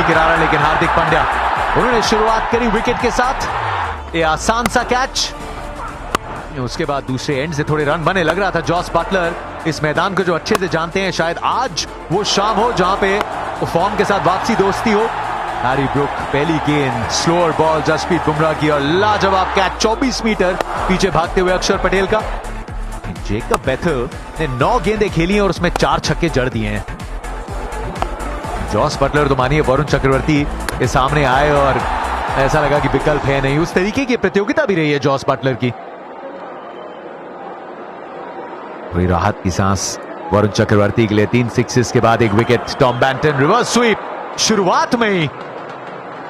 धोनी किनारा, लेकिन हार्दिक पांड्या उन्होंने शुरुआत करी विकेट के साथ। ये आसान सा कैच, उसके बाद दूसरे एंड से थोड़े रन बने। लग रहा था जॉस बटलर इस मैदान को जो अच्छे से जानते हैं, शायद आज वो शाम हो जहां पे वो फॉर्म के साथ वापसी दोस्ती हो। हैरी ब्रुक पहली गेंद, स्लोअर बॉल जसप्रीत बुमराह की और लाजवाब कैच 24 मीटर पीछे भागते हुए अक्षर पटेल का। जेकब बेथल ने 9 गेंदें खेली हैं और उसमें 4 छक्के जड़ दिए हैं। जॉस बटलर तो मानिए वरुण चक्रवर्ती के सामने आए और ऐसा लगा कि विकल्प है नहीं। उस तरीके की प्रतियोगिता भी रही है जॉस बटलर की। कोई राहत की सांस वरुण चक्रवर्ती के लिए। 3 सिक्सेस के बाद एक wicket. Tom Banton reverse sweep शुरुआत में ही,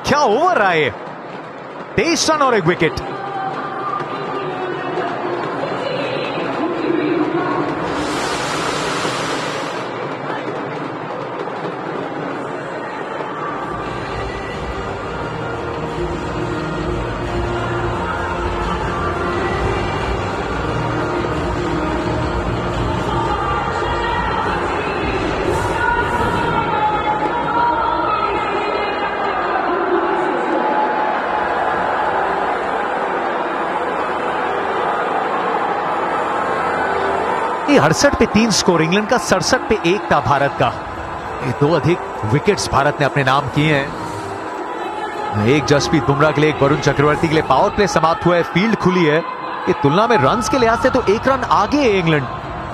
क्या ओवर रहा है। 23 रन और एक विकेट। ये 68 पे 3 स्कोर इंग्लैंड का, 67 पे 1 था भारत का। ये 2 अधिक विकेट्स भारत ने अपने नाम किए हैं। एक जसप्रीत बुमराह के लिए, एक वरुण चक्रवर्ती के लिए। पावर प्ले समाप्त हुआ है, फील्ड खुली है। ये तुलना में रन्स के लिहाज से तो 1 रन आगे है इंग्लैंड,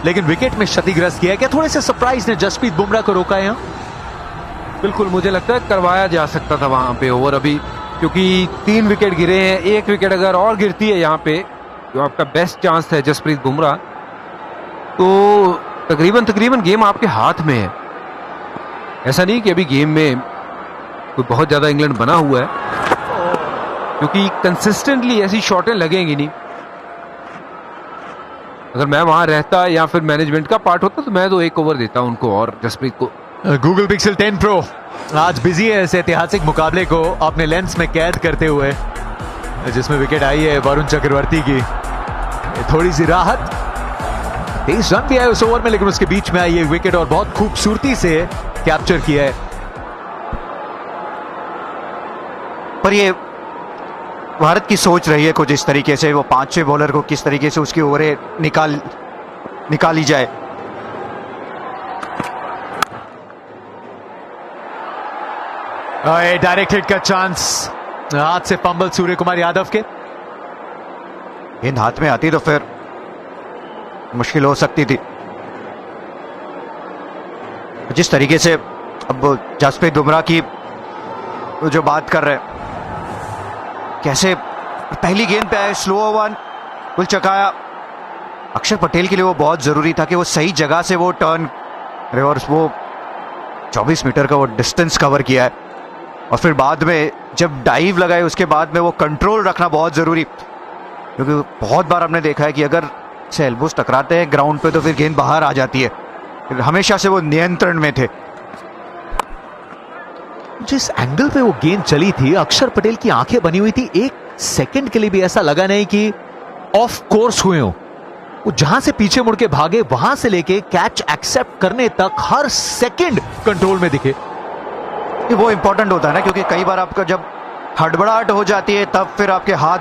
लेकिन विकेट में क्षतिग्रस्त किया है। क्या थोड़े से सरप्राइज ने जसप्रीत बुमराह को रोका है यहाँ? बिल्कुल, मुझे लगता है करवाया जा सकता था वहां पे ओवर अभी, क्योंकि 3 विकेट गिरे हैं। 1 विकेट अगर और गिरती है यहाँ पे, जो आपका बेस्ट चांस है जसप्रीत बुमराह, तो तकरीबन गेम आपके हाथ में है। ऐसा नहीं कि अभी गेम में कोई बहुत ज्यादा इंग्लैंड बना हुआ है, क्योंकि कंसिस्टेंटली ऐसी शॉटें लगेंगी नहीं। अगर मैं वहां रहता या फिर मैनेजमेंट का पार्ट होता तो मैं तो 1 ओवर देता उनको और जसप्रीत को। गूगल पिक्सल 10 प्रो आज बिजी है इस ऐतिहासिक मुकाबले को अपने लेंस में कैद करते हुए, जिसमें विकेट आई है वरुण चक्रवर्ती की। थोड़ी सी राहत, 23 रन भी आए उस ओवर में, लेकिन उसके बीच में आई ये विकेट और बहुत खूबसूरती से कैप्चर किया है। पर ये भारत की सोच रही है कुछ इस तरीके से, वो 5-6 बॉलर को किस तरीके से उसकी ओवरें निकाली जाए। डायरेक्ट हिट का चांस, हाथ से फंबल सूर्य कुमार यादव के। गेंद हाथ में आती तो फिर मुश्किल हो सकती थी। जिस तरीके से अब जसप्रीत बुमराह की जो बात कर रहे हैं, कैसे पहली गेंद पे आए, स्लो वन, कुल चकाया। अक्षर पटेल के लिए वो बहुत जरूरी था कि वो सही जगह से वो टर्न रिवर्स, वो 24 मीटर का वो डिस्टेंस कवर किया है। और फिर बाद में जब डाइव लगाए उसके बाद में वो कंट्रोल रखना बहुत जरूरी, क्योंकि बहुत बार हमने देखा है कि अगर से एल्बोस टकराते हैं ग्राउंड पे तो फिर गेंद बाहर आ जाती है। हमेशा से वो नियंत्रण में थे। जिस एंगल पे वो गेंद चली थी, अक्षर पटेल की आंखें बनी हुई थी। 1 सेकंड के लिए भी ऐसा लगा नहीं कि ऑफ कोर्स हुए हो। वो जहां से पीछे मुड़ के भागे, वहां से लेके कैच एक्सेप्ट करने तक हर सेकंड कंट्रोल में दिखे। ये वो इंपॉर्टेंट होता है ना, क्योंकि कई बार आपका जब हड़बड़ाहट हो जाती है तब फिर आपके हाथ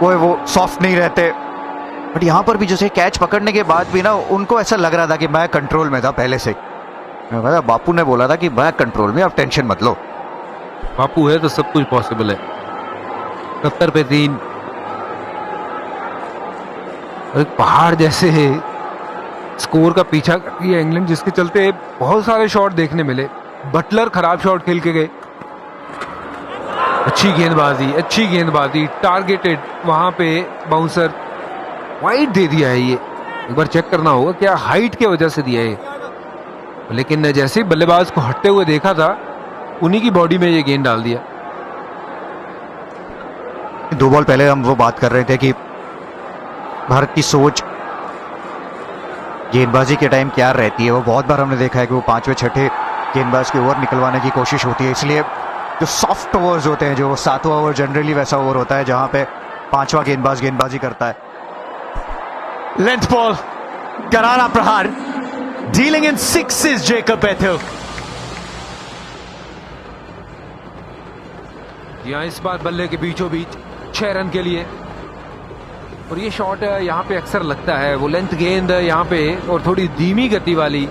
वो सॉफ्ट नहीं रहते। बट यहां पर भी जैसे कैच पकड़ने के बाद भी ना उनको ऐसा लग रहा था कि मैं कंट्रोल में था पहले से। बापू ने बोला था कि मैं कंट्रोल में, आप टेंशन मत लो। बापू है तो सब कुछ पॉसिबल है। 70 पे 3, एक पहाड़ जैसे स्कोर का पीछा कर दिया इंग्लैंड, जिसके चलते बहुत सारे शॉट देखने मिले। बटलर खराब शॉट खेल के गए। अच्छी गेंदबाजी, टारगेटेड, वहां पे बाउंसर वाइड दे दिया है। ये एक बार चेक करना होगा क्या हाइट की वजह से दिया है, लेकिन जैसे ही बल्लेबाज को हटते हुए देखा था, उन्हीं की बॉडी में ये गेंद डाल दिया। 2 बॉल पहले हम वो बात कर रहे थे कि भारत की सोच गेंदबाजी के टाइम क्या रहती है। वो बहुत बार हमने देखा है कि वो 5वें 6ठे गेंदबाज की ओवर निकलवाने की कोशिश होती है। इसलिए जो सॉफ्ट ओवर्स होते हैं, जो 7वां ओवर जनरली वैसा ओवर होता है जहां पे 5वां गेंदबाज गेंदबाजी करता है। लेंथ बॉल, करारा प्रहार, डीलिंग इन 6 जेकब बेथल। जी हाँ, इस बार बल्ले के बीचों बीच 6 रन के लिए। और ये शॉट यहाँ पे अक्सर लगता है, वो लेंथ गेंद यहाँ पे और थोड़ी धीमी गति वाली,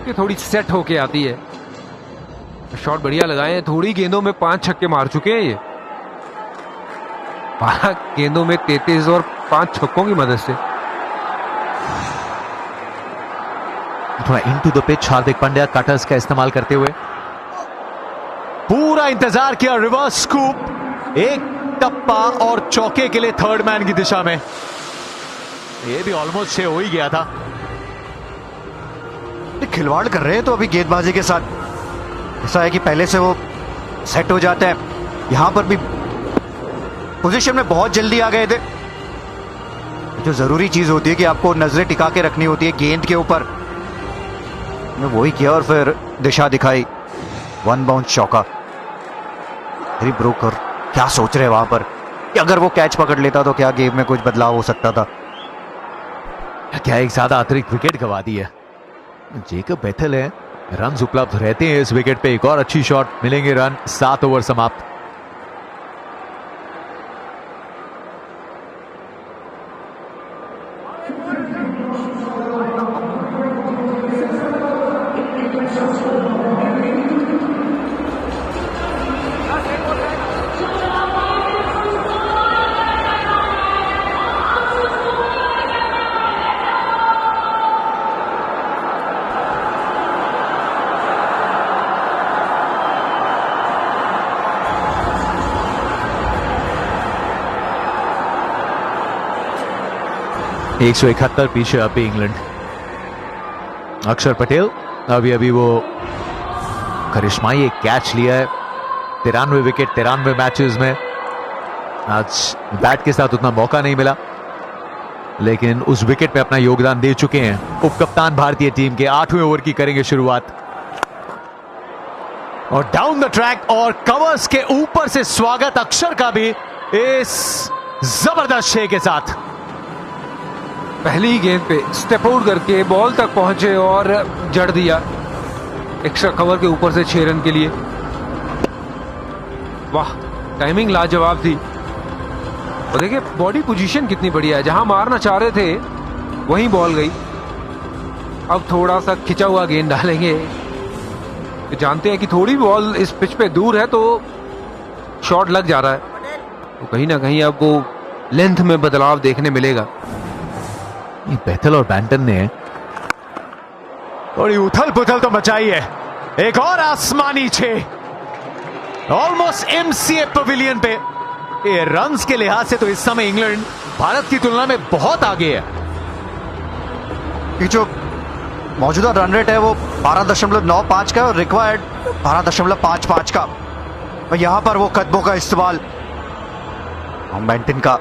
ये थोड़ी सेट होके आती है। शॉट बढ़िया लगाए हैं, थोड़ी गेंदों में 5 छक्के मार चुके हैं ये। 5 गेंदों में 33 और 5 छक्कों की मदद से। थोड़ा into the pitch Hardik Pandya cutters का इस्तेमाल करते हुए पूरा इंतजार किया, रिवर्स स्कूप, एक टप्पा और चौके के लिए थर्ड मैन की दिशा में। ये भी ऑलमोस्ट 6 हो ही गया था। खिलवाड़ कर रहे हैं तो अभी गेंदबाजी के साथ ऐसा है कि पहले से वो सेट हो जाते हैं। यहां पर भी पोजीशन में बहुत जल्दी आ गए थे। जो जरूरी चीज होती है कि आपको नजरें टिका के रखनी होती है गेंद के ऊपर, वही किया और फिर दिशा दिखाई। 1 बाउंस चौका। ब्रोकर क्या सोच रहे वहां पर कि अगर वो कैच पकड़ लेता तो क्या गेम में कुछ बदलाव हो सकता था। क्या एक ज्यादा अतिरिक्त विकेट गवा दी है। जेकब बेथल है, रन उपलब्ध रहते हैं इस विकेट पे। एक और अच्छी शॉट, मिलेंगे रन। 7 ओवर समाप्त। एक 171 पीछे अभी इंग्लैंड। अक्षर पटेल अभी वो करिश्माई एक कैच लिया है। 93 विकेट 93 मैचेस में। आज बैट के साथ उतना मौका नहीं मिला, लेकिन उस विकेट पे अपना योगदान दे चुके हैं। उपकप्तान भारतीय टीम के 8वें ओवर की करेंगे शुरुआत। और डाउन द ट्रैक और कवर्स के ऊपर से स्वागत अक्षर का भी इस जबरदस्त शे के साथ। पहली गेंद पे स्टेप आउट करके बॉल तक पहुंचे और जड़ दिया। एक्स्ट्रा कवर के ऊपर से 6 रन के लिए। वाह, टाइमिंग लाजवाब थी। और देखिए बॉडी पोजीशन कितनी बढ़िया है, जहां मारना चाह रहे थे वहीं बॉल गई। अब थोड़ा सा खिंचा हुआ गेंद डालेंगे। तो जानते हैं कि थोड़ी बॉल इस पिच पे दूर है तो शॉट लग जा रहा है, तो कहीं ना कहीं अब वो लेंथ में बदलाव देखने मिलेगा। बेथल और बैंटन ने थोड़ी उथल पुथल तो मचाई है। एक और आसमानी 6 ऑलमोस्ट एमसीए पवेलियन पे। ये रन्स के लिहाज से तो इस समय इंग्लैंड भारत की तुलना में बहुत आगे है। कि जो मौजूदा रन रेट है वो 12.95 का और रिक्वायर्ड 12.55 का। और यहां पर वो कदमों का इस्तेमाल बैंटन का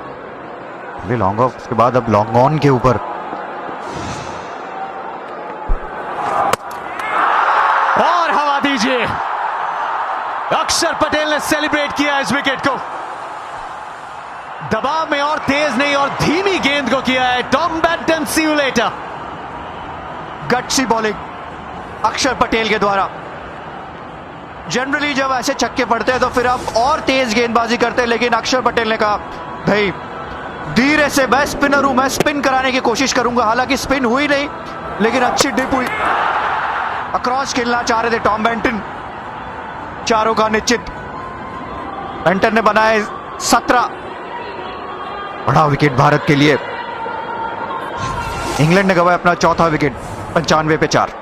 लॉन्ग ऑफ, उसके बाद अब लॉन्ग ऑन के ऊपर। और हवा दीजिए। अक्षर पटेल ने सेलिब्रेट किया इस विकेट को। दबाव में और तेज नहीं और धीमी गेंद को किया है Tom Banton. See you later. Gutsy bowling Akshar Patel के द्वारा। जनरली जब ऐसे छक्के पड़ते हैं तो फिर आप और तेज गेंदबाजी करते हैं, लेकिन अक्षर पटेल ने कहा भाई धीरे से, मैं स्पिनर हूं, मैं स्पिन कराने की कोशिश करूंगा। हालांकि स्पिन हुई नहीं, लेकिन अच्छी डिप हुई। अक्रॉस खेलना चाह रहे थे टॉम बैंटन। चारों का निश्चित। बैंटन ने बनाए 17। बड़ा विकेट भारत के लिए। इंग्लैंड ने गवाया अपना चौथा विकेट 95 पे 4।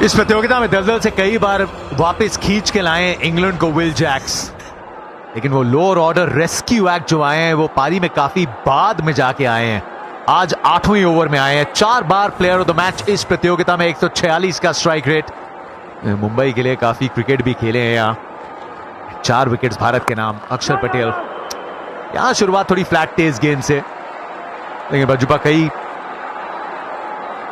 इस प्रतियोगिता में दलदल से कई बार वापस खींच के लाए इंग्लैंड को विल जैक्स। लेकिन वो लोअर ऑर्डर रेस्क्यू एक्ट जो आए हैं वो पारी में काफी बाद में जाके आए हैं। आज 8वें ओवर में आए हैं। 4 बार प्लेयर ऑफ द मैच इस प्रतियोगिता में, 146 का स्ट्राइक रेट। मुंबई के लिए काफी क्रिकेट भी खेले हैं यहाँ। 4 विकेट्स भारत के नाम अक्षर पटेल। यहां शुरुआत थोड़ी फ्लैट तेज गेंद से, लेकिन बजुबा कई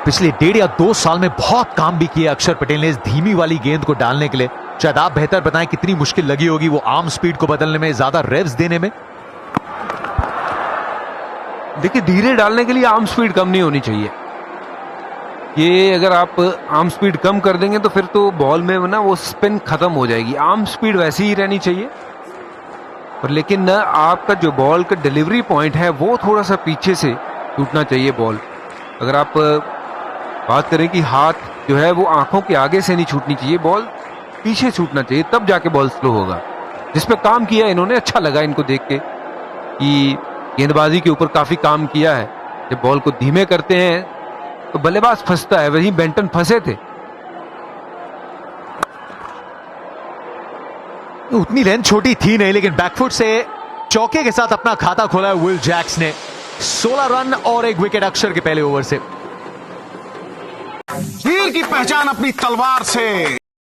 पिछले 1.5 या 2 साल में बहुत काम भी किया अक्षर पटेल ने इस धीमी वाली गेंद को डालने के लिए। शायद आप बेहतर बताएं कितनी मुश्किल लगी होगी वो आर्म स्पीड को बदलने में, ज्यादा रेव्स देने में। देखिए, धीरे डालने के लिए आर्म स्पीड कम नहीं होनी चाहिए। ये अगर आप आर्म स्पीड कम कर देंगे तो फिर तो बॉल में ना वो स्पिन खत्म हो जाएगी। आर्म स्पीड वैसी ही रहनी चाहिए, पर लेकिन ना आपका जो बॉल का डिलीवरी पॉइंट है वो थोड़ा सा पीछे से टूटना चाहिए बॉल। अगर आप बात करें कि हाथ जो है वो आंखों के आगे से नहीं छूटनी चाहिए, बॉल पीछे छूटना चाहिए, तब जाके बॉल स्लो होगा। जिस पे काम किया इन्होंने, अच्छा लगा इनको देख के कि गेंदबाजी के ऊपर काफी काम किया है। जब बॉल को धीमे करते हैं तो बल्लेबाज फंसता है, वहीं बेंटन फंसे थे। उतनी लेंथ छोटी थी नहीं, लेकिन बैकफुट से चौके के साथ अपना खाता खोला है विल जैक्स ने। 16 रन और 1 विकेट अक्षर के पहले ओवर से। वीर की पहचान अपनी तलवार से।